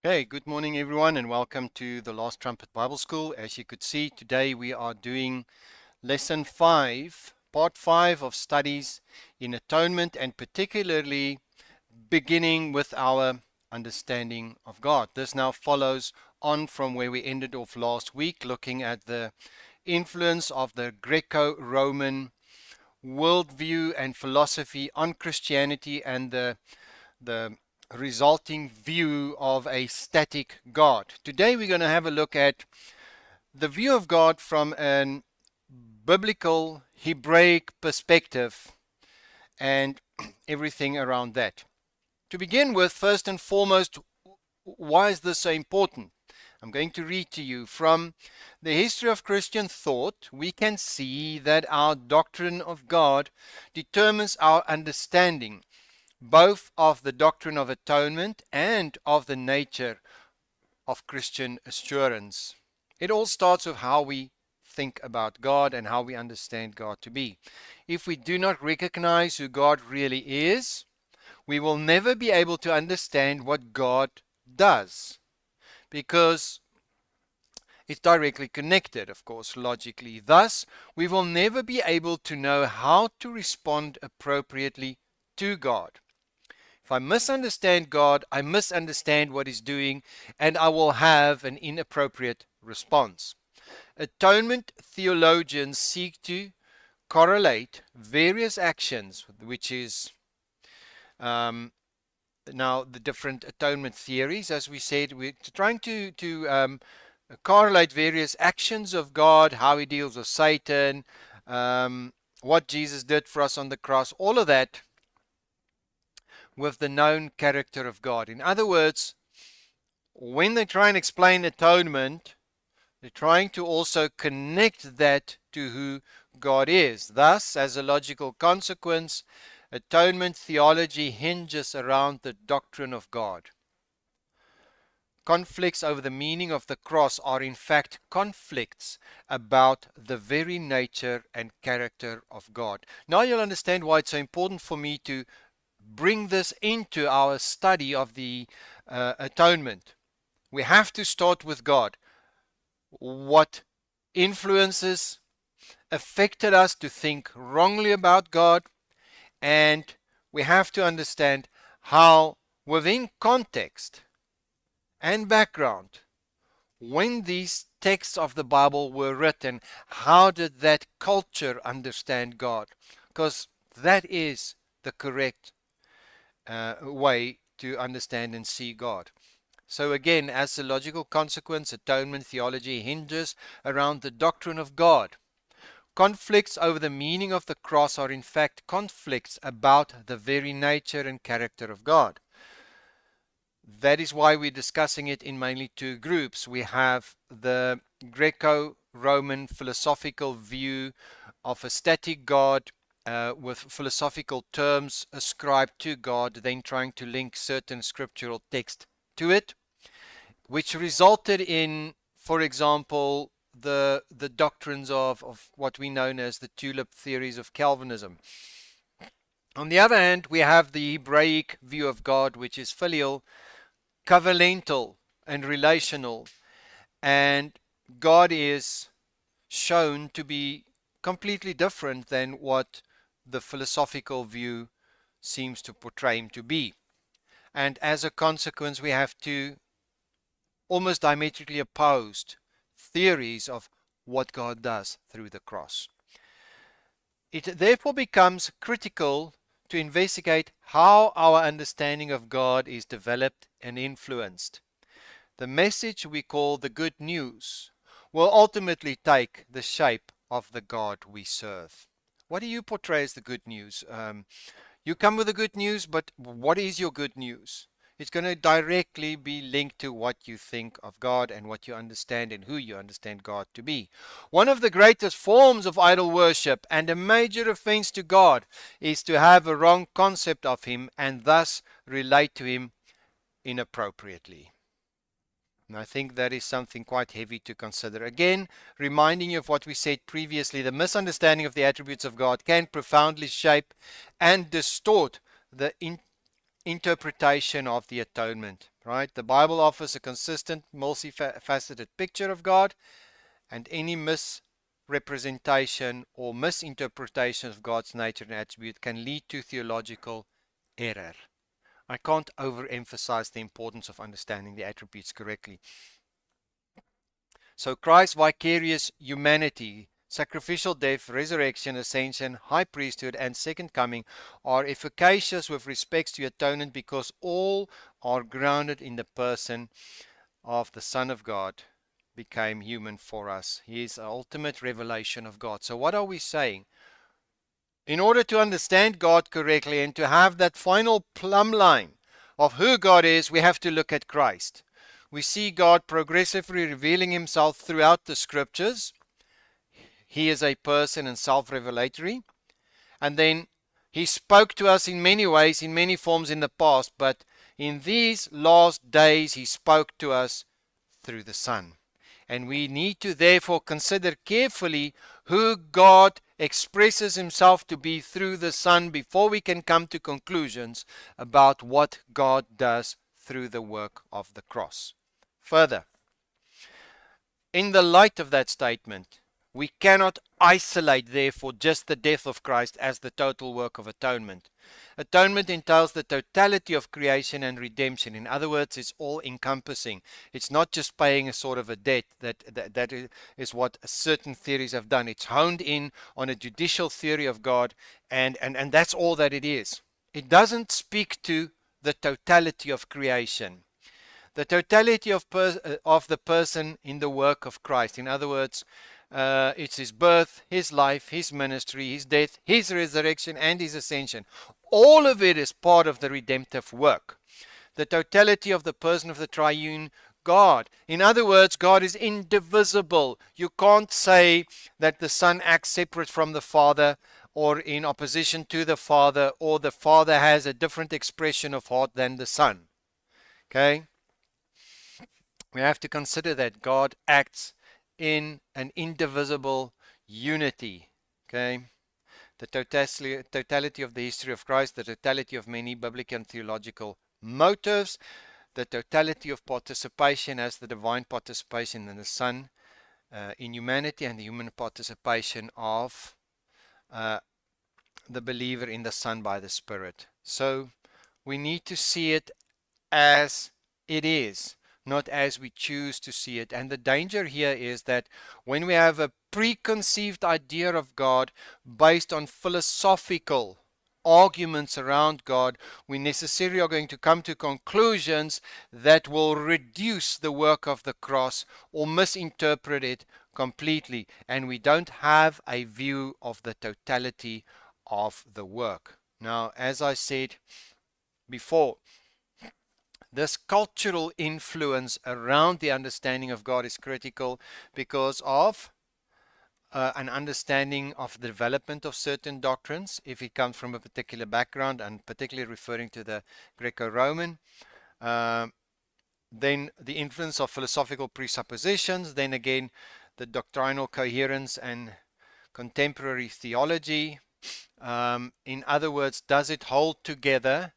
Okay, good morning everyone and welcome to the Last Trumpet Bible School. As you could see, today we are doing lesson 5, part 5 of studies in atonement, and particularly beginning with our understanding of God. This now follows on from where we ended off last week, looking at the influence of the Greco-Roman worldview and philosophy on Christianity and the resulting view of a static God. Today we're going to have a look at the view of God from an biblical Hebraic perspective and everything around that. To begin with, first and foremost, why is this so important? I'm going to read to you from the history of Christian thought. We can see that our doctrine of God determines our understanding both of the doctrine of atonement and of the nature of Christian assurance. It all starts with how we think about God and how we understand God to be. If we do not recognize who God really is, we will never be able to understand what God does, because it's directly connected, of course, logically. Thus, we will never be able to know how to respond appropriately to God. If I misunderstand God, I misunderstand what He's doing, and I will have an inappropriate response. Atonement theologians seek to correlate various actions, which is now the different atonement theories. As we said, we're trying to correlate various actions of God, how He deals with Satan, what Jesus did for us on the cross, all of that with the known character of God. In other words, when they try and explain atonement, they're trying to also connect that to who God is. Thus, as a logical consequence, atonement theology hinges around the doctrine of God. Conflicts over the meaning of the cross are in fact conflicts about the very nature and character of God. Now you'll understand why it's so important for me to bring this into our study of the atonement. We have to start with God. What influences affected us to think wrongly about God, and we have to understand how, within context and background, when these texts of the Bible were written, how did that culture understand God? Because that is the correct way to understand and see God. So again, as a logical consequence, atonement theology hinges around the doctrine of God. Conflicts over the meaning of the cross are in fact conflicts about the very nature and character of God. That is why we're discussing it in mainly two groups. We have the Greco-Roman philosophical view of a static God, with philosophical terms ascribed to God, then trying to link certain scriptural text to it, which resulted in, for example, the doctrines of what we know as the tulip theories of Calvinism. On the other hand, we have the Hebraic view of God, which is filial, covenantal, and relational, and God is shown to be completely different than what the philosophical view seems to portray Him to be. And as a consequence, we have two almost diametrically opposed theories of what God does through the cross. It therefore becomes critical to investigate how our understanding of God is developed and influenced. The message we call the good news will ultimately take the shape of the God we serve. What do you portray as the good news? You come with the good news, but what is your good news? It's going to directly be linked to what you think of God and what you understand and who you understand God to be. One of the greatest forms of idol worship and a major offense to God is to have a wrong concept of Him and thus relate to Him inappropriately. And I think that is something quite heavy to consider. Again, reminding you of what we said previously, the misunderstanding of the attributes of God can profoundly shape and distort the interpretation of the atonement right? The Bible offers a consistent, multifaceted picture of God, and any misrepresentation or misinterpretation of God's nature and attribute can lead to theological error. I can't overemphasize the importance of understanding the attributes correctly. So Christ's vicarious humanity, sacrificial death, resurrection, ascension, high priesthood, and second coming are efficacious with respects to atonement because all are grounded in the person of the Son of God became human for us. He is the ultimate revelation of God. So what are we saying? In order to understand God correctly and to have that final plumb line of who God is, we have to look at Christ. We see God progressively revealing himself throughout the scriptures. He is a person and self-revelatory. And then he spoke to us in many ways, in many forms in the past, but in these last days he spoke to us through the Son. And we need to therefore consider carefully who God expresses himself to be through the Son before we can come to conclusions about what God does through the work of the cross. Further, in the light of that statement, we cannot isolate, therefore, just the death of Christ as the total work of atonement. Atonement entails the totality of creation and redemption. In other words, it's all encompassing. It's not just paying a sort of a debt. That is what certain theories have done. It's honed in on a judicial theory of God, and that's all that it is. It doesn't speak to the totality of creation. The totality of the person in the work of Christ. In other words, it's his birth, his life, his ministry, his death, his resurrection, and his ascension. All of it is part of the redemptive work. The totality of the person of the triune God. In other words, God is indivisible. You can't say that the Son acts separate from the Father or in opposition to the Father, or the Father has a different expression of heart than the Son. Okay? We have to consider that God acts in an indivisible unity. Okay? The totality of the history of Christ, the totality of many biblical and theological motives, the totality of participation as the divine participation in the Son in humanity, and the human participation of the believer in the Son by the Spirit. So we need to see it as it is, not as we choose to see it. And the danger here is that when we have a preconceived idea of God based on philosophical arguments around God, we necessarily are going to come to conclusions that will reduce the work of the cross or misinterpret it completely, and we don't have a view of the totality of the work. Now, as I said before, this cultural influence around the understanding of God is critical because of an understanding of the development of certain doctrines, if it comes from a particular background, and particularly referring to the Greco-Roman. Then the influence of philosophical presuppositions, then again the doctrinal coherence and contemporary theology. In other words, does it hold together?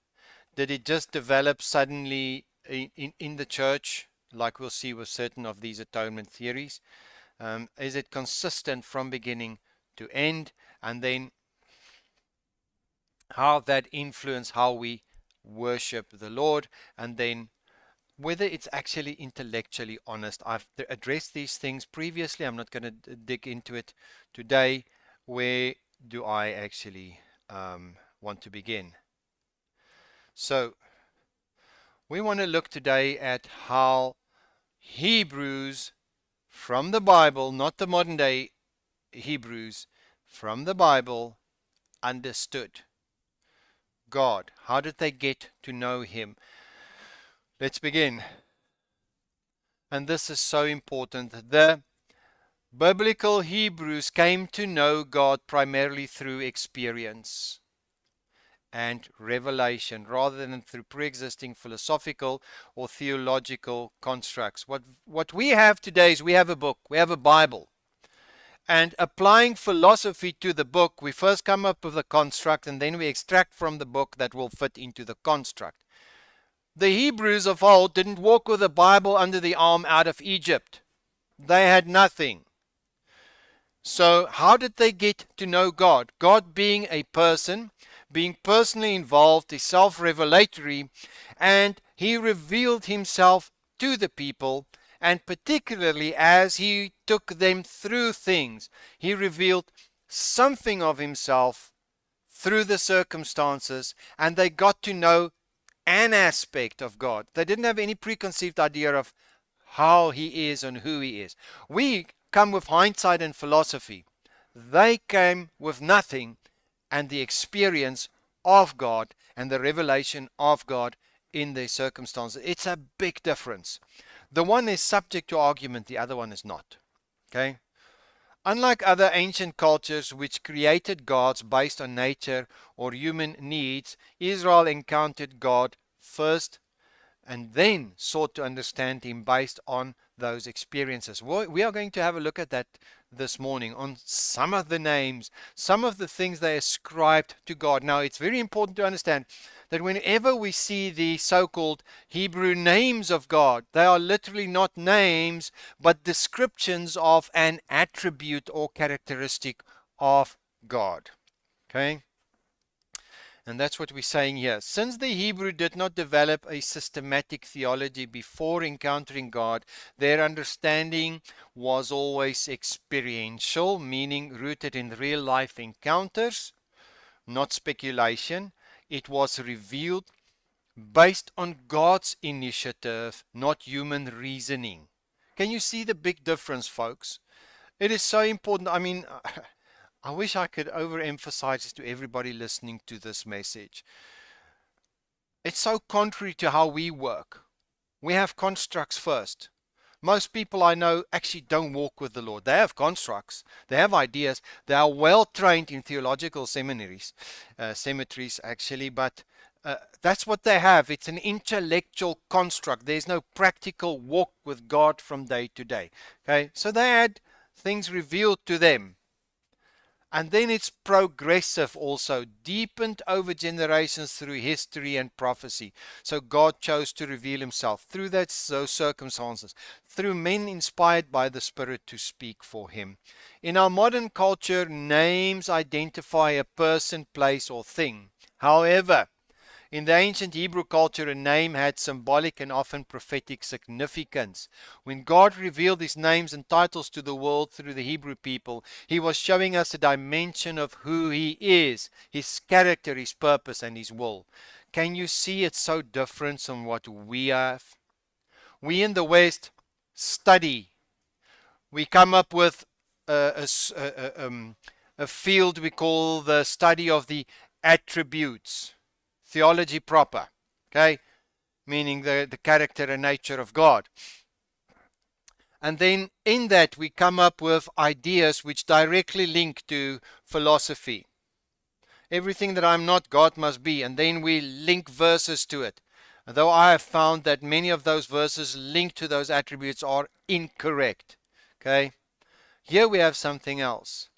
Did it just develop suddenly in the church, like we'll see with certain of these atonement theories? Is it consistent from beginning to end? And then how that influence how we worship the Lord, and then whether it's actually intellectually honest. I've addressed these things previously. I'm not going to dig into it today. Where do I actually want to begin? So we want to look today at how Hebrews from the Bible, not the modern day Hebrews, from the Bible, understood God. How did they get to know him? Let's begin. And this is so important. The biblical Hebrews came to know God primarily through experience and revelation, rather than through pre-existing philosophical or theological constructs. What we have today is we have a book, we have a Bible. And applying philosophy to the book, we first come up with a construct, and then we extract from the book that will fit into the construct. The Hebrews of old didn't walk with a Bible under the arm out of Egypt. They had nothing. So how did they get to know God? God being a person, being personally involved, is self-revelatory, and he revealed himself to the people, and particularly as he took them through things, he revealed something of himself through the circumstances, and they got to know an aspect of God. They didn't have any preconceived idea of how he is and who he is. We come with hindsight and philosophy. They came with nothing and the experience of God and the revelation of God in their circumstances. It's a big difference. The one is subject to argument, the other one is not. Okay? Unlike other ancient cultures which created gods based on nature or human needs, Israel encountered God first and then sought to understand him based on those experiences. We are going to have a look at that this morning on some of the names, some of the things they ascribed to God. Now, it's very important to understand that whenever we see the so-called Hebrew names of God, they are literally not names, but descriptions of an attribute or characteristic of God. Okay? And that's what we're saying here. Since the Hebrew did not develop a systematic theology before encountering God, their understanding was always experiential, meaning rooted in real life encounters, not speculation. It was revealed based on God's initiative, not human reasoning. Can you see the big difference, folks? It is so important. I mean, I wish I could overemphasize this to everybody listening to this message. It's so contrary to how we work. We have constructs first. Most people I know actually don't walk with the Lord. They have constructs, they have ideas, they are well trained in theological cemeteries actually, but that's what they have. It's an intellectual construct. There's no practical walk with God from day to day. Okay, so they had things revealed to them. And then it's progressive also, deepened over generations through history and prophecy. So God chose to reveal himself through those circumstances, through men inspired by the Spirit to speak for him. In our modern culture, names identify a person, place, or thing. However, in the ancient Hebrew culture, a name had symbolic and often prophetic significance. When God revealed his names and titles to the world through the Hebrew people, he was showing us a dimension of who he is, his character, his purpose, and his will. Can you see it's so different from what we have? We in the West study. We come up with a field we call the study of the attributes. Theology proper, okay, meaning the character and nature of God. And then in that we come up with ideas which directly link to philosophy. Everything that I'm not, God must be, and then we link verses to it. Though I have found that many of those verses linked to those attributes are incorrect. Okay, here we have something else.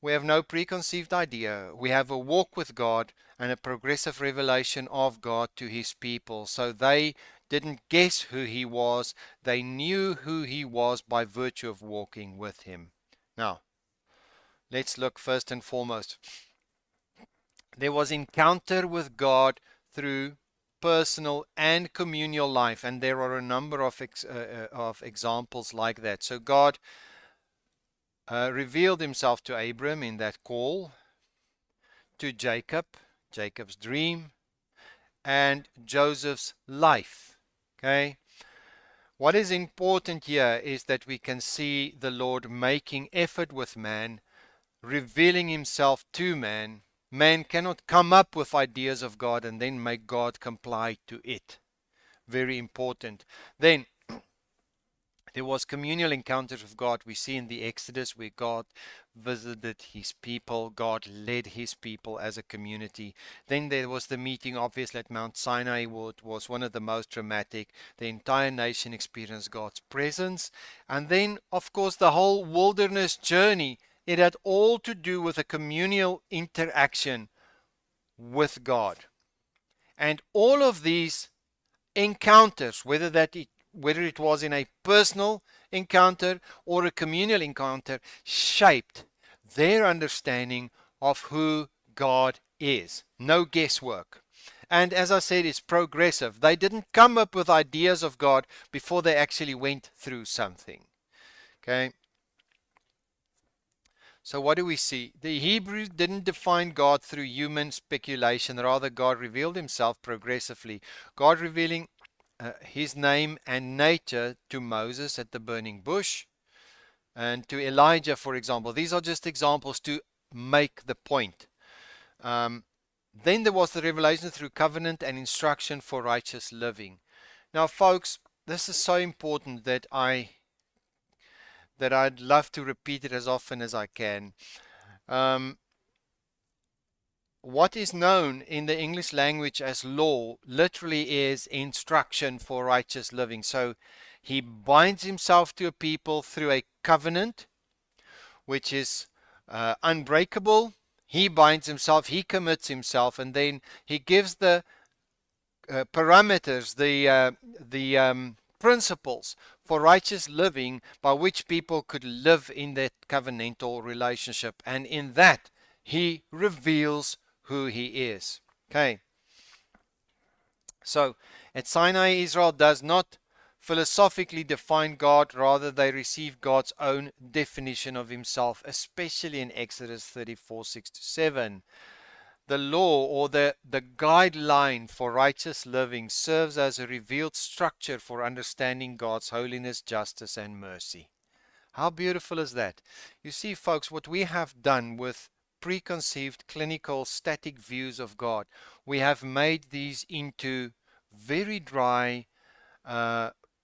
We have no preconceived idea. We have a walk with God and a progressive revelation of God to his people. So they didn't guess who he was. They knew who he was by virtue of walking with him. Now, let's look first and foremost. There was encounter with God through personal and communal life, and there are a number of examples like that. So God revealed himself to Abram in that call, to Jacob, Jacob's dream, and Joseph's life. Okay. What is important here is that we can see the Lord making effort with man, revealing himself to man. Man cannot come up with ideas of God and then make God comply to it. Very important. Then there was communal encounters with God. We see in the Exodus where God visited his people. God led his people as a community. Then there was the meeting, obviously, at Mount Sinai, which was one of the most dramatic. The entire nation experienced God's presence. And then, of course, the whole wilderness journey. It had all to do with a communal interaction with God. And all of these encounters, whether it was in a personal encounter or a communal encounter, shaped their understanding of who God is. No guesswork. And as I said, it's progressive. They didn't come up with ideas of God before they actually went through something. Okay? So what do we see? The Hebrews didn't define God through human speculation. Rather, God revealed himself progressively. God revealing his name and nature to Moses at the burning bush and to Elijah, for example. These are just examples to make the point. Then there was the revelation through covenant and instruction for righteous living. Now, folks, this is so important that I'd love to repeat it as often as I can. What is known in the English language as law literally is instruction for righteous living. So he binds himself to a people through a covenant, which is unbreakable. He binds himself, he commits himself, and then he gives the parameters, the principles for righteous living by which people could live in that covenantal relationship. And in that, he reveals who he is. Okay. So, at Sinai, Israel does not philosophically define God, rather they receive God's own definition of himself, especially in Exodus 34:6-7. The law, or the guideline for righteous living, serves as a revealed structure for understanding God's holiness, justice, and mercy. How beautiful is that? You see, folks, what we have done with preconceived, clinical, static views of God, we have made these into very dry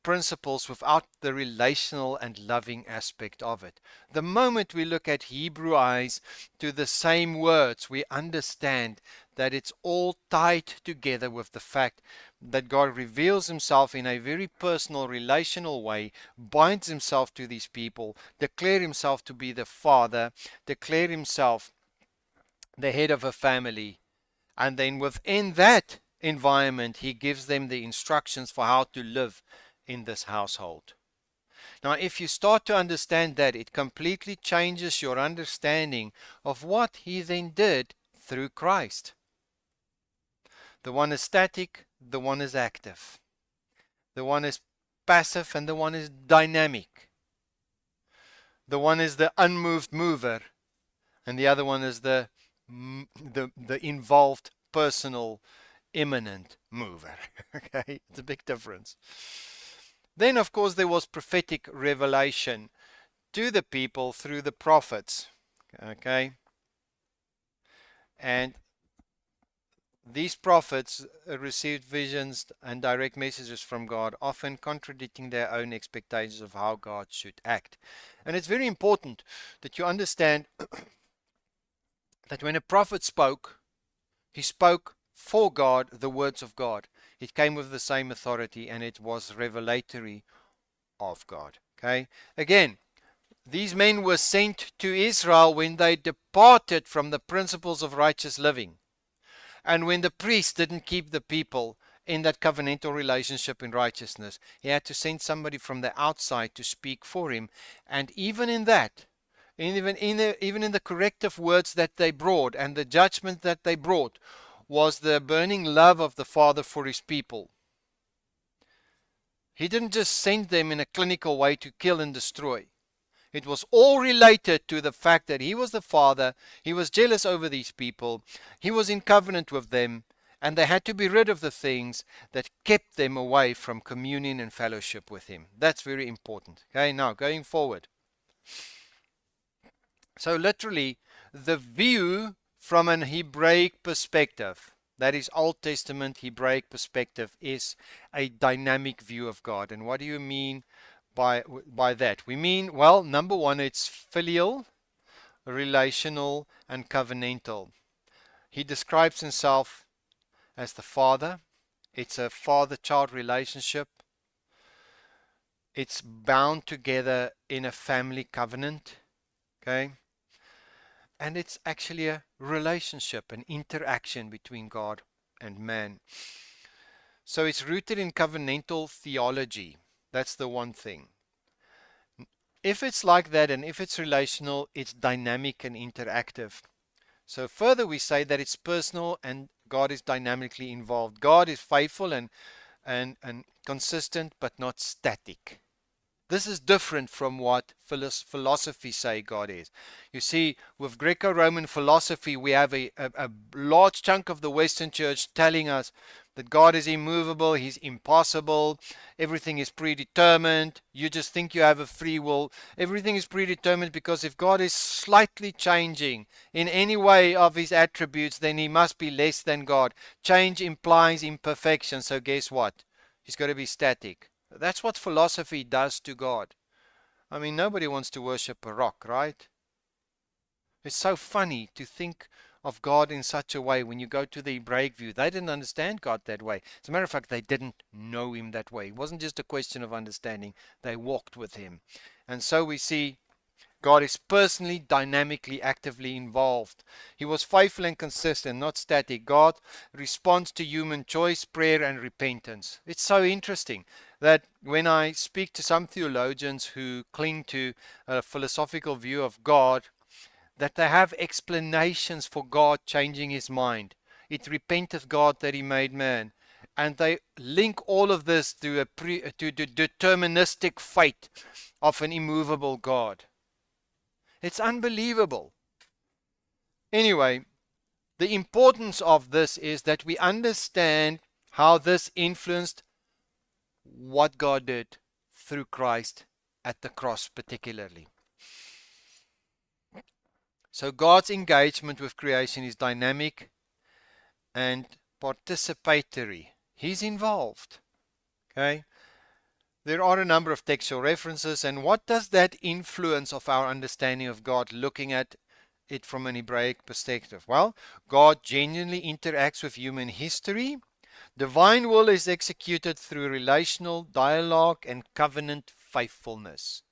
principles without the relational and loving aspect of it. The moment we look at Hebrew eyes to the same words, we understand that it's all tied together with the fact that God reveals himself in a very personal, relational way, binds himself to these people, declare himself to be the Father, declare himself the head of a family, and then within that environment, he gives them the instructions for how to live in this household. Now, if you start to understand that, it completely changes your understanding of what he then did through Christ. The one is static, the one is active. The one is passive and the one is dynamic. The one is the unmoved mover and the other one is the involved, personal, imminent mover. Okay, it's a big difference. Then, of course, there was prophetic revelation to the people through the prophets. Okay, and these prophets received visions and direct messages from God, often contradicting their own expectations of how God should act. And it's very important that you understand that when a prophet spoke, he spoke for God the words of God. It came with the same authority and it was revelatory of God. Okay? Again, these men were sent to Israel when they departed from the principles of righteous living. And when the priest didn't keep the people in that covenantal relationship in righteousness, he had to send somebody from the outside to speak for him. And even in that, even in the corrective words that they brought and the judgment that they brought, was the burning love of the Father for his people. He didn't just send them in a clinical way to kill and destroy. It was all related to the fact that he was the Father, he was jealous over these people, he was in covenant with them, and they had to be rid of the things that kept them away from communion and fellowship with him. That's very important. Okay, now going forward. So literally, the view from an Hebraic perspective, that is Old Testament Hebraic perspective, is a dynamic view of God. And what do you mean by that? We mean, well, number one, it's filial, relational, and covenantal. He describes himself as the Father. It's a father-child relationship. It's bound together in a family covenant. Okay? And it's actually a relationship, an interaction between God and man. So it's rooted in covenantal theology. That's the one thing. If it's like that and if it's relational, it's dynamic and interactive. So further we say that it's personal and God is dynamically involved. God is faithful and consistent but not static. This is different from what philosophy say God is. You see, with Greco-Roman philosophy, we have a large chunk of the Western Church telling us that God is immovable, He's impossible, everything is predetermined, you just think you have a free will. Everything is predetermined because if God is slightly changing in any way of His attributes, then He must be less than God. Change implies imperfection, so guess what? He's got to be static. That's what philosophy does to God. I mean, nobody wants to worship a rock, right? It's so funny to think of God in such a way when you go to the Hebraic view. They didn't understand God that way. As a matter of fact, they didn't know Him that way. It wasn't just a question of understanding, they walked with Him. And so we see God is personally, dynamically, actively involved. He was faithful and consistent, not static. God responds to human choice, prayer, and repentance. It's so interesting that when I speak to some theologians who cling to a philosophical view of God, that they have explanations for God changing His mind. It repenteth God that He made man. And they link all of this to the deterministic fate of an immovable God. It's unbelievable. Anyway, the importance of this is that we understand how this influenced what God did through Christ at the cross particularly. So God's engagement with creation is dynamic and participatory. He's involved. Okay? There are a number of textual references, and what does that influence of our understanding of God looking at it from an Hebraic perspective? Well, God genuinely interacts with human history. Divine will is executed through relational dialogue and covenant faithfulness.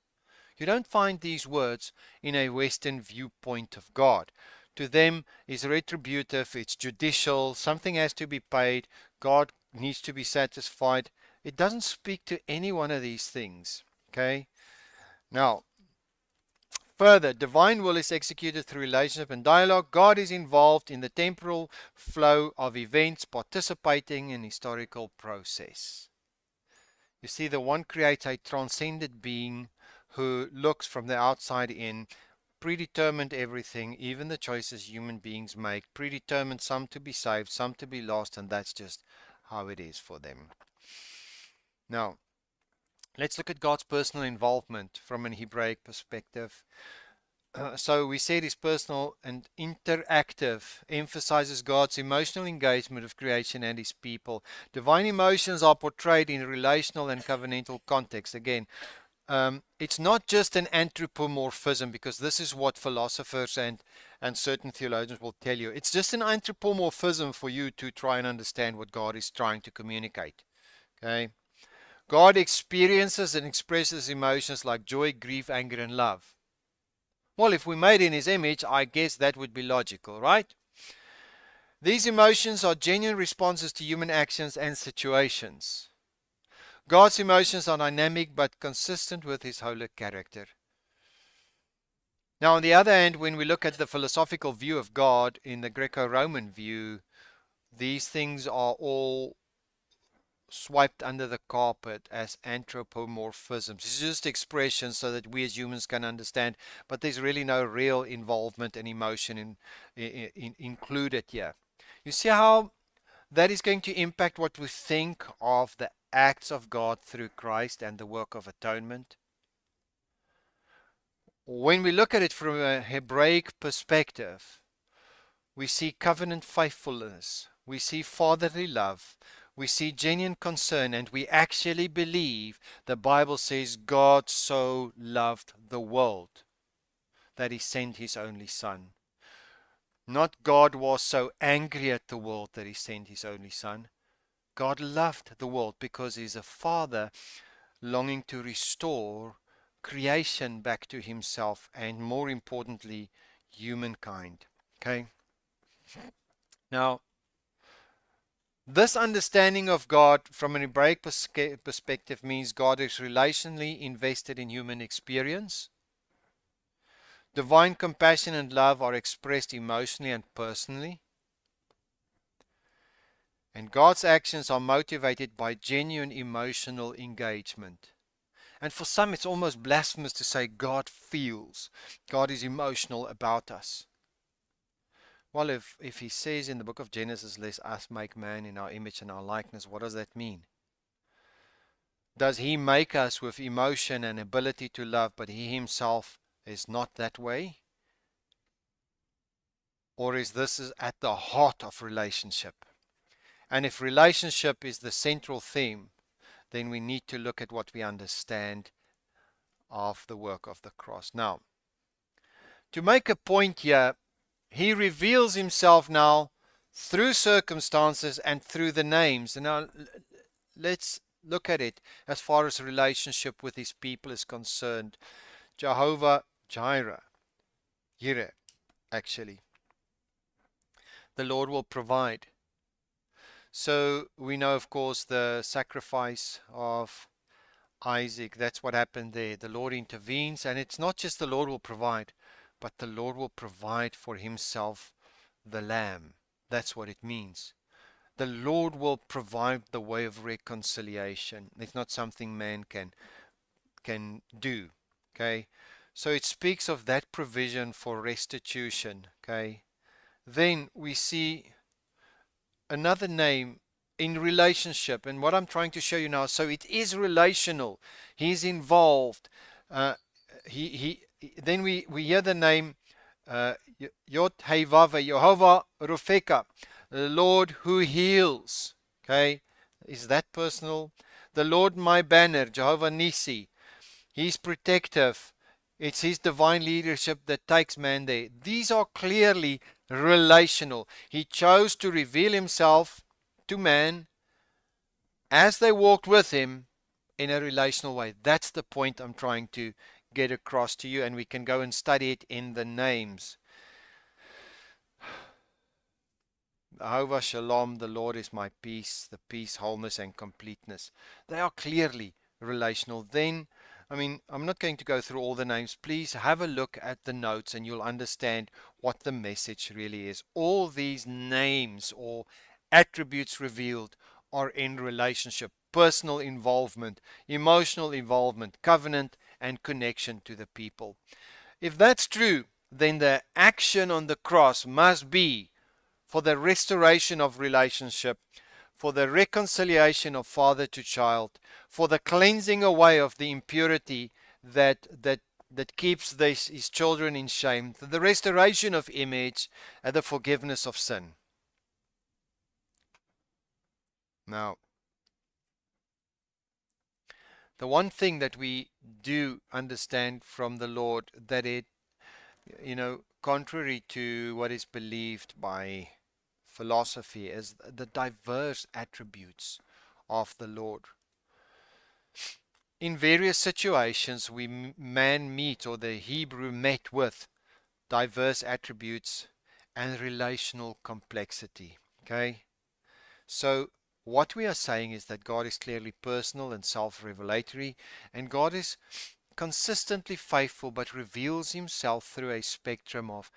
You don't find these words in a Western viewpoint of God. To them, it's retributive, it's judicial, something has to be paid, God needs to be satisfied. It doesn't speak to any one of these things. Okay? Now, further, divine will is executed through relationship and dialogue. God is involved in the temporal flow of events, participating in historical process. You see, the one creates a transcendent being who looks from the outside in, predetermined everything, even the choices human beings make, predetermined some to be saved, some to be lost, and that's just how it is for them. Now, let's look at God's personal involvement from an Hebraic perspective. So we said his personal and interactive emphasizes God's emotional engagement with creation and his people. Divine emotions are portrayed in relational and covenantal context. Again, it's not just an anthropomorphism, because this is what philosophers and certain theologians will tell you. It's just an anthropomorphism for you to try and understand what God is trying to communicate. Okay? God experiences and expresses emotions like joy, grief, anger, and love. Well, if we made in his image, I guess that would be logical, right? These emotions are genuine responses to human actions and situations. God's emotions are dynamic but consistent with his holy character. Now, on the other hand, when we look at the philosophical view of God in the Greco-Roman view, these things are all swiped under the carpet as anthropomorphisms. It's just expressions so that we as humans can understand, but there's really no real involvement and emotion included here. You see how that is going to impact what we think of the acts of God through Christ and the work of atonement? When we look at it from a Hebraic perspective, we see covenant faithfulness, we see fatherly love, we see genuine concern, and we actually believe the Bible says God so loved the world that he sent his only son. Not God was so angry at the world that he sent his only son. God loved the world because he's a father longing to restore creation back to himself, and more importantly, humankind. Okay? Now, This understanding of God from an Hebraic perspective means God is relationally invested in human experience. Divine compassion and love are expressed emotionally and personally. And God's actions are motivated by genuine emotional engagement. And for some, it's almost blasphemous to say God feels. God is emotional about us. Well, if he says in the book of Genesis, let us make man in our image and our likeness, what does that mean? Does he make us with emotion and ability to love, but he himself is not that way? Or is this at the heart of relationship? And if relationship is the central theme, then we need to look at what we understand of the work of the cross. Now, to make a point here, he reveals himself now through circumstances and through the names. And now let's look at it as far as relationship with his people is concerned. Jehovah Jireh, actually. The Lord will provide. So we know, of course, the sacrifice of Isaac. That's what happened there. The Lord intervenes, and it's not just the Lord will provide, but the Lord will provide for himself the lamb. That's what it means. The Lord will provide the way of reconciliation. It's not something man can do. Okay? So it speaks of that provision for restitution. Okay? Then we see another name in relationship, and what I'm trying to show you now, so it is relational. He's involved. He then we hear the name Yod Hei Vav, Jehovah Rofeka, the Lord who heals. Okay, is that personal? The Lord my banner, Jehovah Nissi. He's protective. It's his divine leadership that takes man there. These are clearly relational. He chose to reveal himself to man as they walked with him in a relational way. That's the point I'm trying to get across to you, and we can go and study it in the names. Jehovah Shalom, the Lord is my peace, the peace, wholeness, and completeness. They are clearly relational. Then, I'm not going to go through all the names. Please have a look at the notes and you'll understand what the message really is. All these names or attributes revealed are in relationship, personal involvement, emotional involvement, covenant, and connection to the people. If that's true, then the action on the cross must be for the restoration of relationship, for the reconciliation of father to child, for the cleansing away of the impurity that keeps his children in shame, for the restoration of image, and the forgiveness of sin. Now, the one thing that we do understand from the Lord, that it, contrary to what is believed by philosophy, is the diverse attributes of the Lord. In various situations, man meet, or the Hebrew met with diverse attributes and relational complexity. Okay? So what we are saying is that God is clearly personal and self-revelatory, and God is consistently faithful but reveals himself through a spectrum of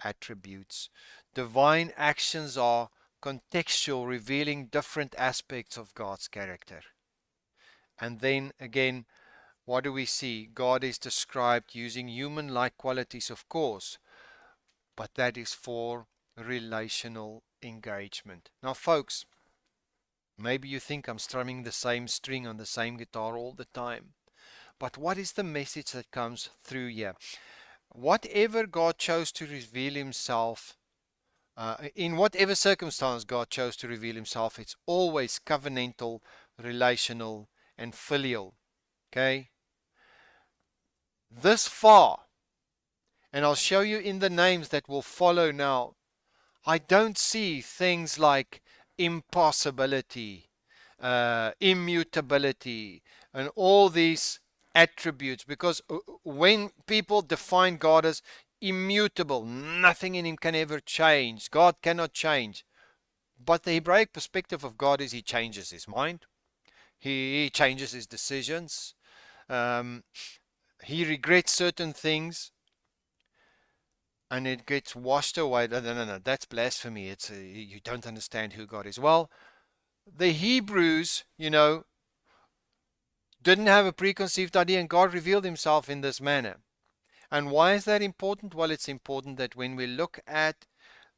attributes. Divine actions are contextual, revealing different aspects of God's character. And then again, what do we see? God is described using human-like qualities, of course, but that is for relational engagement. Now, folks, maybe you think I'm strumming the same string on the same guitar all the time. But what is the message that comes through here? Whatever God chose to reveal himself, in whatever circumstance God chose to reveal himself, it's always covenantal, relational, and filial. Okay? This far, and I'll show you in the names that will follow now, I don't see things like impossibility, immutability, and all these attributes, because when people define God as immutable, nothing in him can ever change, God cannot change, But the Hebraic perspective of God is He changes His mind. He changes His decisions. Um, he regrets certain things and it gets washed away. No, no, no, no. That's blasphemy. You don't understand who God is. Well, the Hebrews, didn't have a preconceived idea, and God revealed Himself in this manner. And why is that important? Well, it's important that when we look at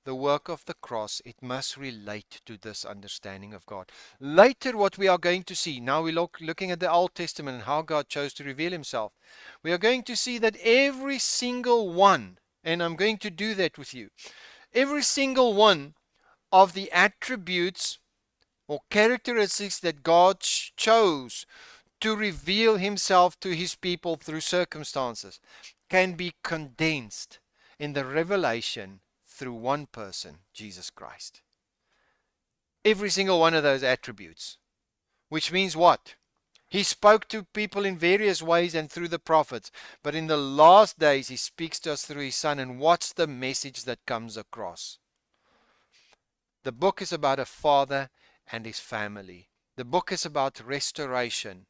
the work of the cross, it must relate to this understanding of God. Later, what we are going to see, now we're looking at the Old Testament and how God chose to reveal Himself, we are going to see that every single one, and I'm going to do that with you, every single one of the attributes or characteristics that God chose to reveal Himself to His people through circumstances can be condensed in the revelation through one person, Jesus Christ. Every single one of those attributes. Which means what? He spoke to people in various ways and through the prophets, but in the last days He speaks to us through His Son. And what's the message that comes across? The book is about a father and his family. The book is about restoration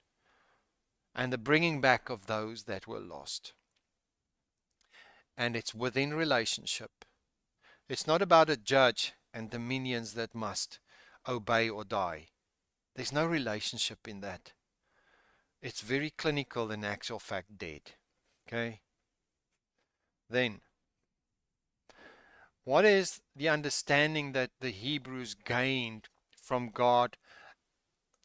and the bringing back of those that were lost. And it's within relationship. It's not about a judge and the minions that must obey or die. There's no relationship in that. It's very clinical, in actual fact dead. Okay? Then, what is the understanding that the Hebrews gained from God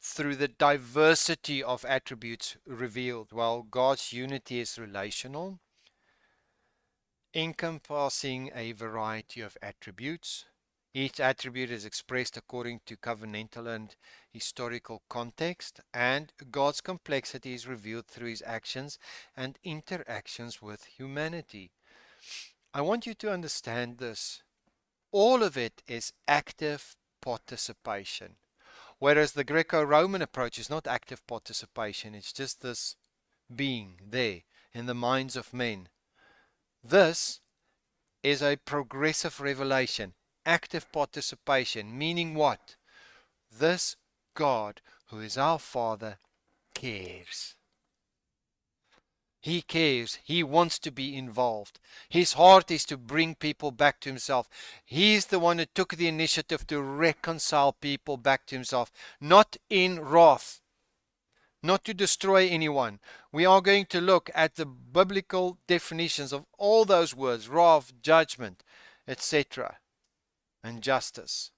through the diversity of attributes revealed? Well, God's unity is relational, encompassing a variety of attributes. Each attribute is expressed according to covenantal and historical context, and God's complexity is revealed through His actions and interactions with humanity. I want you to understand this. All of it is active participation. Whereas the Greco-Roman approach is not active participation, it's just this being there in the minds of men. This is a progressive revelation, active participation, meaning what? This God, who is our Father, cares. He cares. He wants to be involved. His heart is to bring people back to Himself. He's the one who took the initiative to reconcile people back to Himself, not in wrath, not to destroy anyone. We are going to look at the biblical definitions of all those words: wrath, judgment, etc., and justice.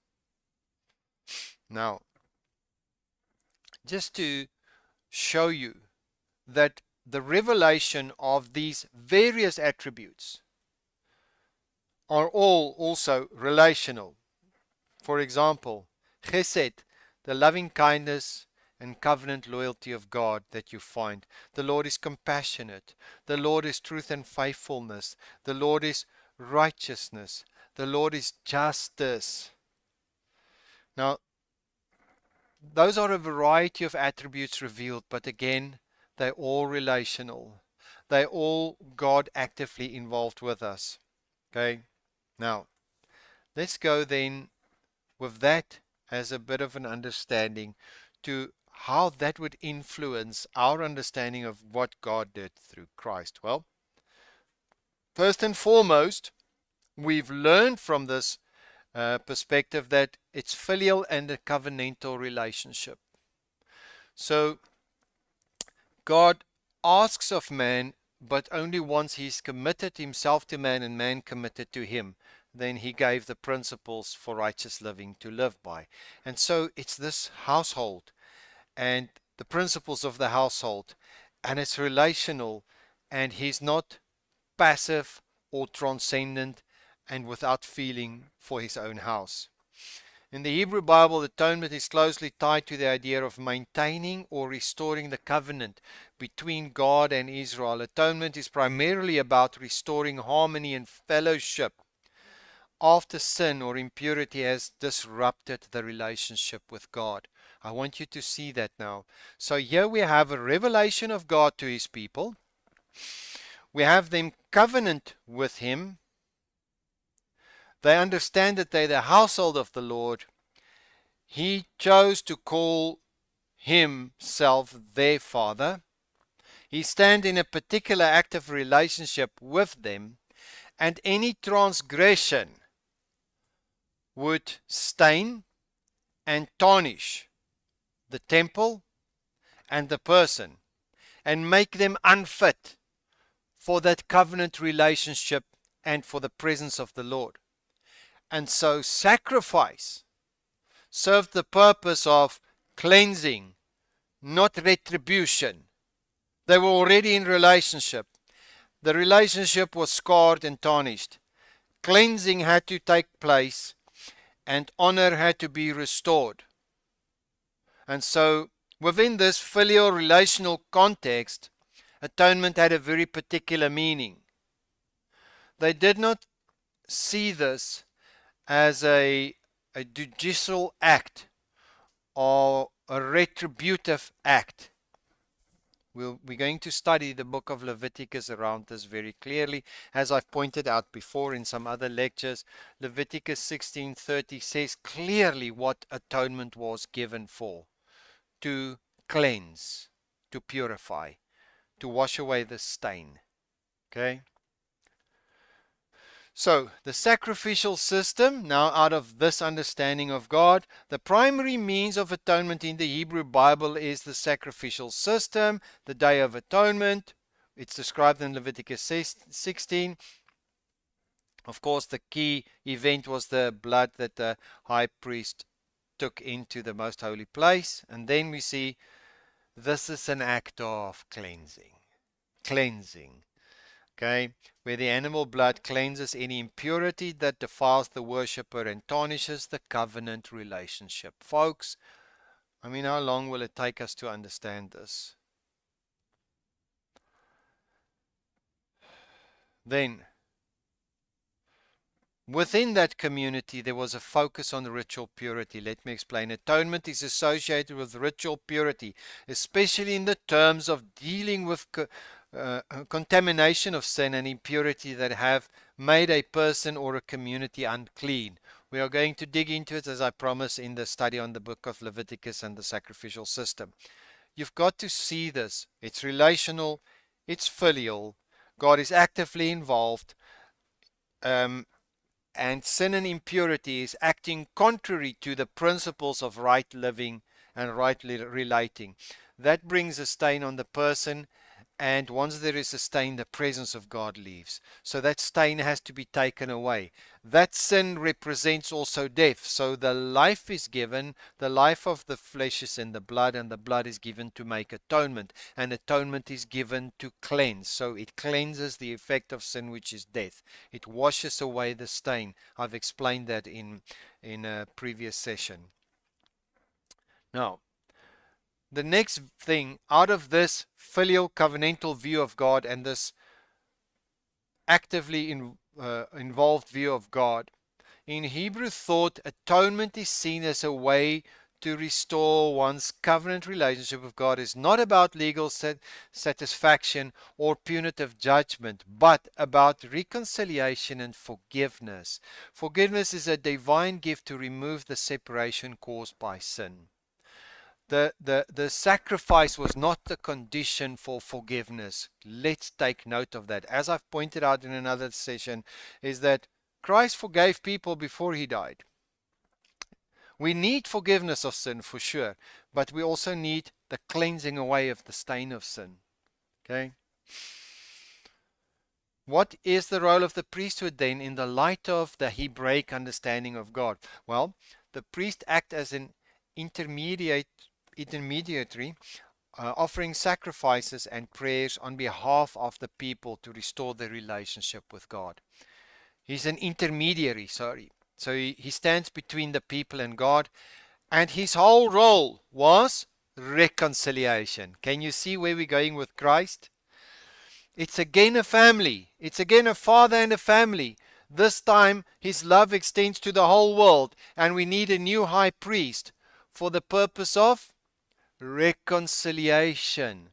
Now, just to show you that the revelation of these various attributes are all also relational. For example, chesed, the loving kindness and covenant loyalty of God that you find. The Lord is compassionate. The Lord is truth and faithfulness. The Lord is righteousness. The Lord is justice. Now, those are a variety of attributes revealed, but again, they're all relational. They're all God actively involved with us. Okay? Now, let's go then with that as a bit of an understanding to how that would influence our understanding of what God did through Christ. Well, first and foremost, we've learned from this perspective that it's filial and a covenantal relationship. So, God asks of man, but only once He's committed Himself to man and man committed to Him. Then He gave the principles for righteous living to live by. And so it's this household and the principles of the household, and it's relational, and He's not passive or transcendent and without feeling for His own house. In the Hebrew Bible, atonement is closely tied to the idea of maintaining or restoring the covenant between God and Israel. Atonement is primarily about restoring harmony and fellowship after sin or impurity has disrupted the relationship with God. I want you to see that now. So here we have a revelation of God to His people. We have them covenant with Him. They understand that they're the household of the Lord, He chose to call himself their father. He stands in a particular active relationship with them, and any transgression would stain and tarnish the temple and the person and make them unfit for that covenant relationship and for the presence of the Lord. And so sacrifice served the purpose of cleansing, not retribution. They were already in relationship. The relationship was scarred and tarnished. Cleansing had to take place and honor had to be restored. And so within this filial relational context, atonement had a very particular meaning. They did not see this as a judicial act or a retributive act. We're going to study the book of Leviticus around this very clearly. As I've pointed out before in some other lectures, Leviticus 16:30 says clearly what atonement was given for: to cleanse, to purify, to wash away the stain. Okay? So, the sacrificial system, now out of this understanding of God, the primary means of atonement in the Hebrew Bible is the sacrificial system, the Day of Atonement. It's described in Leviticus 16. Of course, the key event was the blood that the high priest took into the most holy place. And then we see this is an act of cleansing. Cleansing. Okay, where the animal blood cleanses any impurity that defiles the worshipper and tarnishes the covenant relationship. Folks, I mean, how long will it take us to understand this? Then, within that community, there was a focus on ritual purity. Let me explain. Atonement is associated with ritual purity, especially in the terms of dealing with contamination of sin and impurity that have made a person or a community unclean. We are going to dig into it, as I promised, in the study on the book of Leviticus and the sacrificial system. You've got to see this. It's relational, it's filial. God is actively involved, and sin and impurity is acting contrary to the principles of right living and right relating. That brings a stain on the person, and once there is a stain, the presence of God leaves. So that stain has to be taken away. That sin represents also death. So the life is given, the life of the flesh is in the blood, and the blood is given to make atonement. And atonement is given to cleanse. So it cleanses the effect of sin, which is death. It washes away the stain. I've explained that in a previous session. Now, the next thing out of this filial covenantal view of God and this actively involved view of God, in Hebrew thought, atonement is seen as a way to restore one's covenant relationship with God. It's not about legal satisfaction or punitive judgment, but about reconciliation and forgiveness. Forgiveness is a divine gift to remove the separation caused by sin. The sacrifice was not the condition for forgiveness. Let's take note of that. As I've pointed out in another session, is that Christ forgave people before he died. We need forgiveness of sin for sure, but we also need the cleansing away of the stain of sin. Okay? What is the role of the priesthood then in the light of the Hebraic understanding of God? Well, the priest acts as an intermediary, offering sacrifices and prayers on behalf of the people to restore their relationship with God. He's an intermediary, So he stands between the people and God, and his whole role was reconciliation. Can you see where we're going with Christ? It's again a family. It's again a father and a family. This time his love extends to the whole world, and we need a new high priest for the purpose of reconciliation.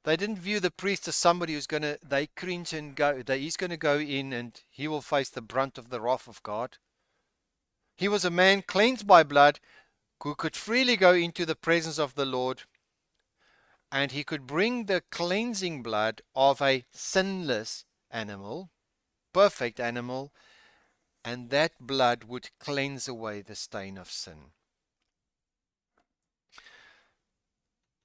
They didn't view the priest as somebody who's going to, they cringe and go, that he's going to go in and he will face the brunt of the wrath of God. He was a man cleansed by blood who could freely go into the presence of the Lord, and he could bring the cleansing blood of a sinless animal, perfect animal, and that blood would cleanse away the stain of sin.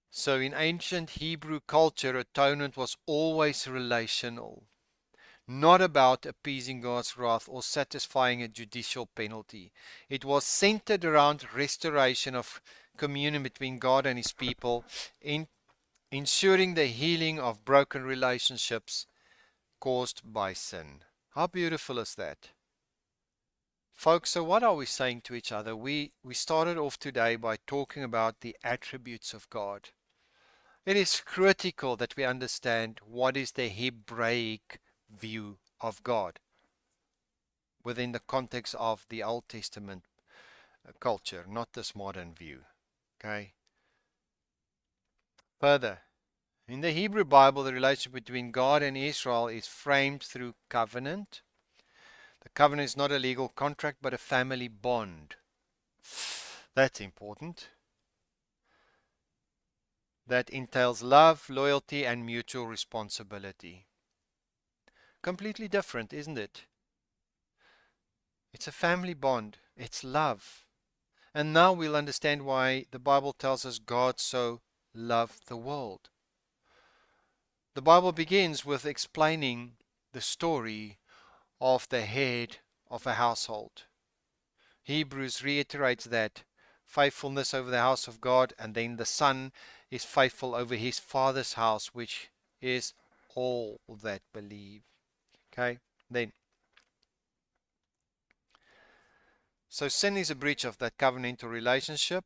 So in ancient Hebrew culture, atonement was always relational, not about appeasing God's wrath or satisfying a judicial penalty. It was centered around restoration of communion between God and his people, in ensuring the healing of broken relationships caused by sin. How beautiful is that? Folks, so what are we saying to each other? We started off today by talking about the attributes of God. It is critical that we understand what is the Hebraic view of God within the context of the Old Testament culture, not this modern view. Okay? Further, in the Hebrew Bible, the relationship between God and Israel is framed through covenant. The covenant is not a legal contract, but a family bond. That's important. That entails love, loyalty, and mutual responsibility. Completely different, isn't it? It's a family bond. It's love. And now we'll understand why the Bible tells us God so loved the world. The Bible begins with explaining the story of the head of a household. Hebrews reiterates that faithfulness over the house of God, and then the son is faithful over his father's house, which is all that believe. Okay, then. So sin is a breach of that covenantal relationship,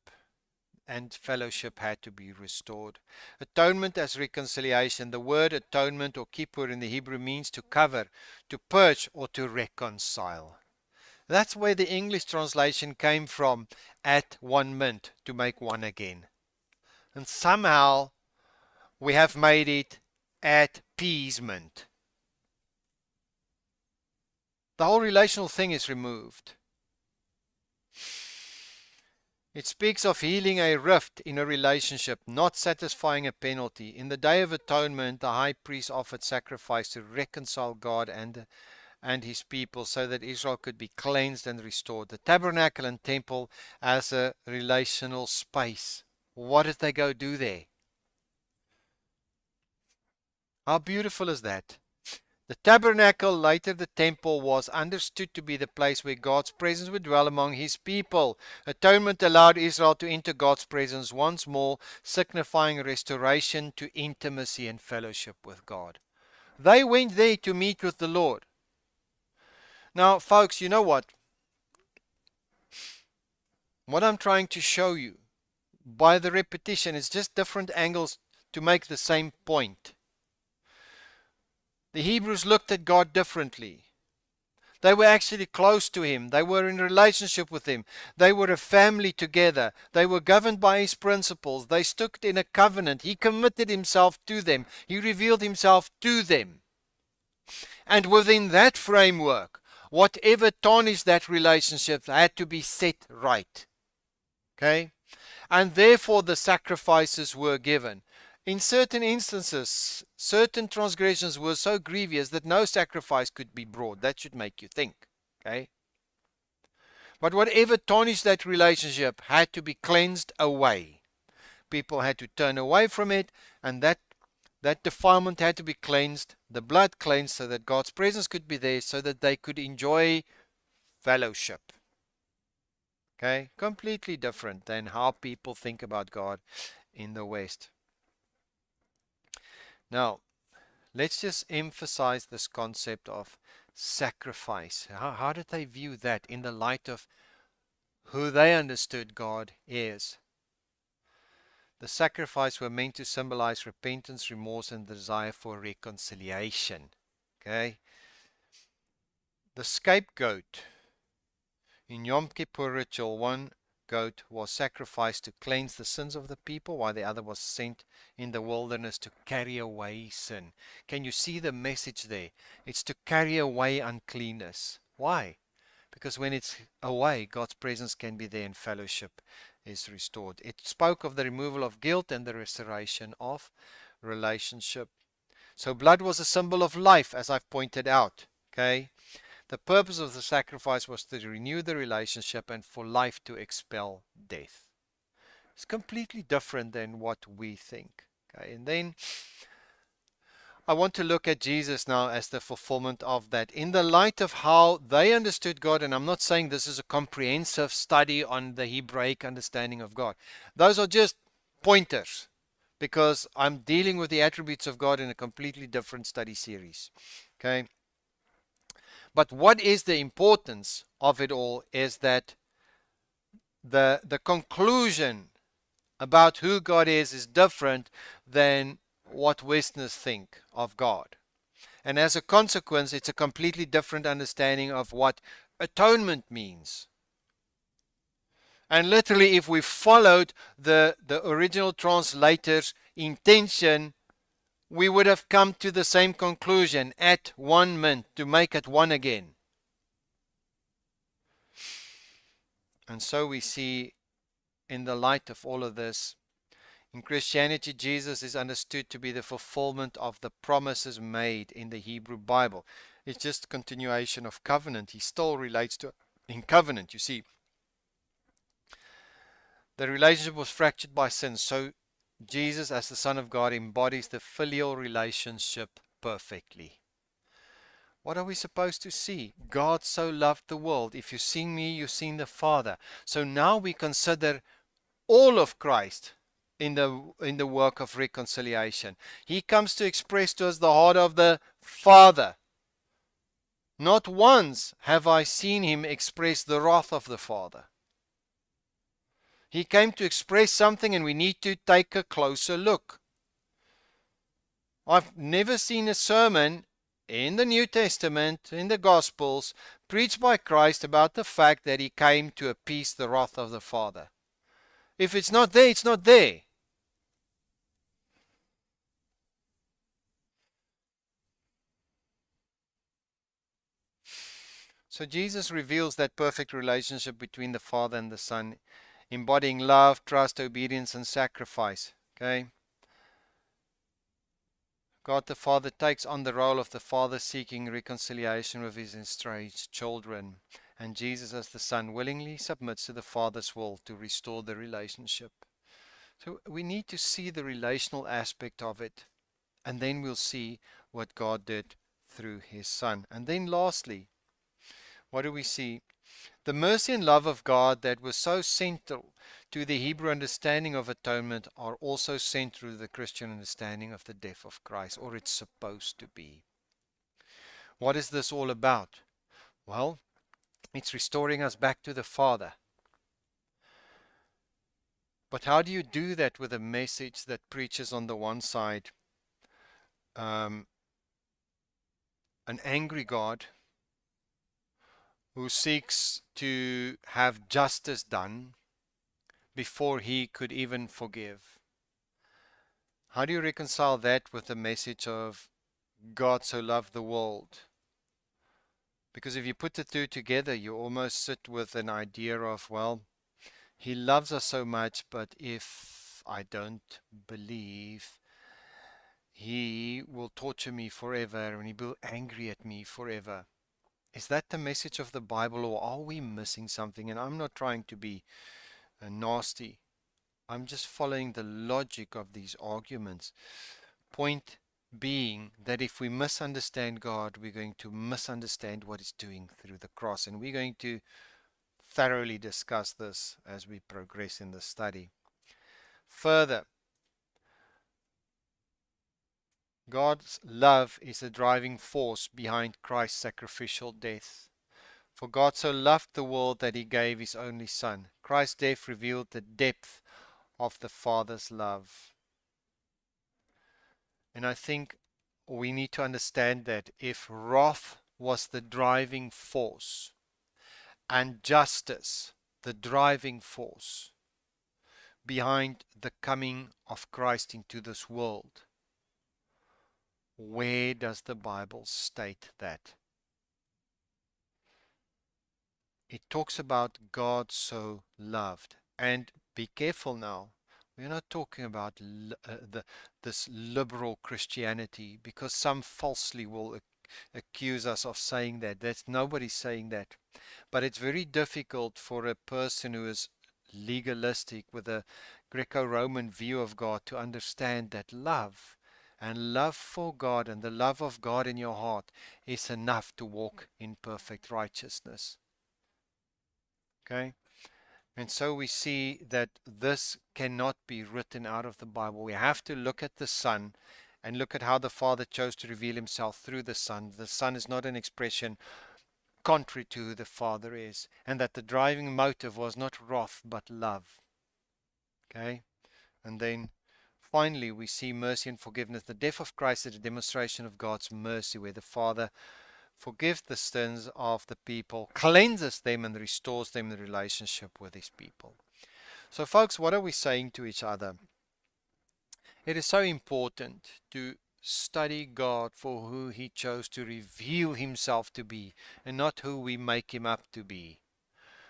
and fellowship had to be restored. Atonement as reconciliation. The word atonement or kippur in the Hebrew means to cover, to purge, or to reconcile. That's where the English translation came from, at one mint, to make one again. And somehow we have made it at appeasement. The whole relational thing is removed. It speaks of healing a rift in a relationship, not satisfying a penalty. In the Day of Atonement, the high priest offered sacrifice to reconcile God and his people so that Israel could be cleansed and restored. The tabernacle and temple as a relational space. What did they go do there? How beautiful is that? The tabernacle, later the temple, was understood to be the place where God's presence would dwell among his people. Atonement allowed Israel to enter God's presence once more, signifying restoration to intimacy and fellowship with God. They went there to meet with the Lord. Now, folks, you know what? What I'm trying to show you by the repetition is just different angles to make the same point. The Hebrews looked at God differently. They were actually close to him. They were in relationship with him. They were a family together. They were governed by his principles. They stood in a covenant. He committed himself to them. He revealed himself to them. And within that framework, whatever tarnished that relationship had to be set right. Okay? And therefore the sacrifices were given. In certain instances, certain transgressions were so grievous that no sacrifice could be brought. That should make you think. Okay? But whatever tarnished that relationship had to be cleansed away. People had to turn away from it, and that defilement had to be cleansed, the blood cleansed, so that God's presence could be there, so that they could enjoy fellowship. Okay? Completely different than how people think about God in the West. Now, let's just emphasize this concept of sacrifice. How did they view that in the light of who they understood God is? The sacrifice were meant to symbolize repentance, remorse, and the desire for reconciliation. Okay? The scapegoat in Yom Kippur ritual, one goat was sacrificed to cleanse the sins of the people, while the other was sent in the wilderness to carry away sin. Can you see the message there? It's to carry away uncleanness. Why? Because when it's away, God's presence can be there and fellowship is restored. It spoke of the removal of guilt and the restoration of relationship. So blood was a symbol of life, as I've pointed out. Okay? The purpose of the sacrifice was to renew the relationship and for life to expel death. It's completely different than what we think. Okay? And then I want to look at Jesus now as the fulfillment of that in the light of how they understood God. And I'm not saying this is a comprehensive study on the Hebraic understanding of God. Those are just pointers because I'm dealing with the attributes of God in a completely different study series. Okay. But what is the importance of it all is that the conclusion about who God is different than what Westerners think of God. And as a consequence, it's a completely different understanding of what atonement means. And literally, if we followed the original translator's intention, we would have come to the same conclusion at one mint to make it one again. And so we see in the light of all of this, in Christianity, Jesus is understood to be the fulfillment of the promises made in the Hebrew Bible. It's just continuation of covenant. He still relates to in covenant. You see, the relationship was fractured by sin. So Jesus, as the Son of God, embodies the filial relationship perfectly. What are we supposed to see? God so loved the world. If you've seen me, you've seen the Father. So now we consider all of Christ in the work of reconciliation. He comes to express to us the heart of the Father. Not once have I seen him express the wrath of the Father. He came to express something, and we need to take a closer look. I've never seen a sermon in the New Testament, in the Gospels, preached by Christ about the fact that he came to appease the wrath of the Father. If it's not there, it's not there. So Jesus reveals that perfect relationship between the Father and the Son, embodying love, trust, obedience, and sacrifice. Okay? God the Father takes on the role of the Father seeking reconciliation with his estranged children. And Jesus as the Son willingly submits to the Father's will to restore the relationship. So we need to see the relational aspect of it. And then we'll see what God did through his Son. And then lastly, what do we see? The mercy and love of God that was so central to the Hebrew understanding of atonement are also central to the Christian understanding of the death of Christ, or it's supposed to be. What is this all about? Well, it's restoring us back to the Father. But how do you do that with a message that preaches on the one side an angry God who seeks to have justice done before he could even forgive? How do you reconcile that with the message of God so loved the world? Because if you put the two together, you almost sit with an idea of, well, he loves us so much, but if I don't believe, he will torture me forever and he will be angry at me forever. Is that the message of the Bible, or are we missing something? And I'm not trying to be nasty. I'm just following the logic of these arguments. Point being that if we misunderstand God, we're going to misunderstand what He's doing through the cross. And we're going to thoroughly discuss this as we progress in the study. Further, God's love is the driving force behind Christ's sacrificial death. For God so loved the world that He gave His only Son. Christ's death revealed the depth of the Father's love. And I think we need to understand that if wrath was the driving force and justice the driving force behind the coming of Christ into this world, where does the Bible state that? it talks about God so loved. And be careful now. We're not talking about this liberal Christianity, because some falsely will accuse us of saying that. That's nobody's saying that. But it's very difficult for a person who is legalistic with a Greco-Roman view of God to understand that love and love for God and the love of God in your heart is enough to walk in perfect righteousness. Okay? And so we see that this cannot be written out of the Bible. We have to look at the Son and look at how the Father chose to reveal himself through the Son. The Son is not an expression contrary to who the Father is, and that the driving motive was not wrath but love. Okay? And then finally we see mercy and forgiveness. The death of Christ is a demonstration of God's mercy, where the Father forgives the sins of the people, cleanses them, and restores them in relationship with his people. So folks, what are we saying to each other? It is so important to study God for who he chose to reveal himself to be, and not who we make him up to be.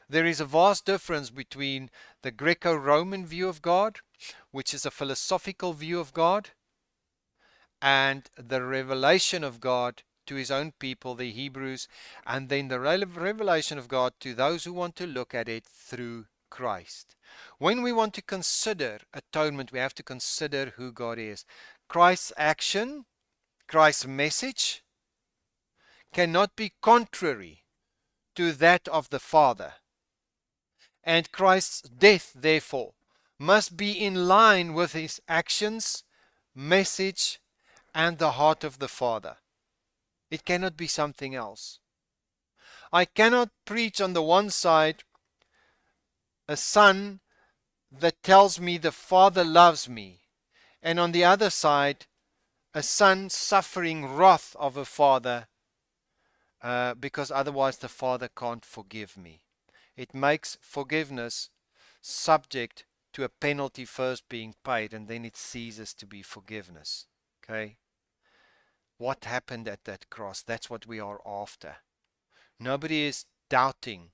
There is a vast difference between the Greco-Roman view of God, which is a philosophical view of God, and the revelation of God to his own people, the Hebrews, and then the revelation of God to those who want to look at it through Christ. When we want to consider atonement, we have to consider who God is. Christ's action, Christ's message, cannot be contrary to that of the Father. And Christ's death, therefore, must be in line with his actions, message, and the heart of the Father. It cannot be something else. I cannot preach on the one side a son that tells me the Father loves me, and on the other side a son suffering wrath of a father because otherwise the Father can't forgive me. It makes forgiveness subject to a penalty first being paid, and then it ceases to be forgiveness. Okay? What happened at that cross? That's what we are after. Nobody is doubting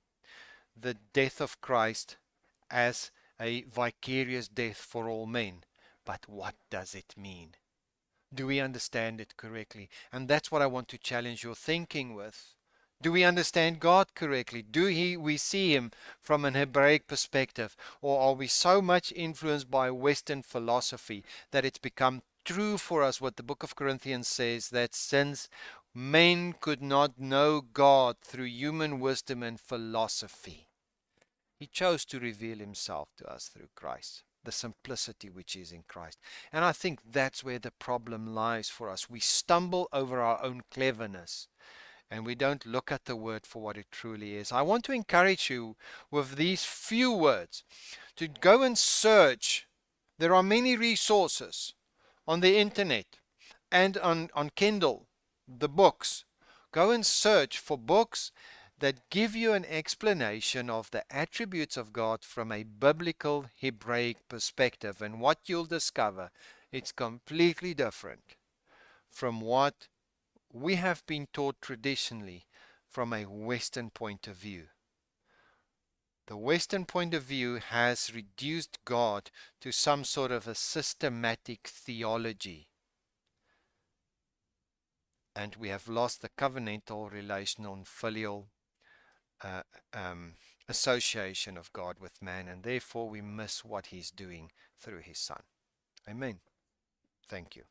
the death of Christ as a vicarious death for all men. But what does it mean? Do we understand it correctly? And that's what I want to challenge your thinking with. Do we understand God correctly? Do we see him from an Hebraic perspective? Or are we so much influenced by Western philosophy that it's become true for us what the book of Corinthians says, that since men could not know God through human wisdom and philosophy, he chose to reveal himself to us through Christ, the simplicity which is in Christ. And I think that's where the problem lies for us. We stumble over our own cleverness, and we don't look at the word for what it truly is. I want to encourage you with these few words to go and search. There are many resources on the internet and on Kindle, the books. Go and search for books that give you an explanation of the attributes of God from a biblical Hebraic perspective. And what you'll discover, it's completely different from what we have been taught traditionally from a Western point of view. The Western point of view has reduced God to some sort of a systematic theology. And we have lost the covenantal, relational, and filial association of God with man, and therefore we miss what he's doing through his Son. Amen. Thank you.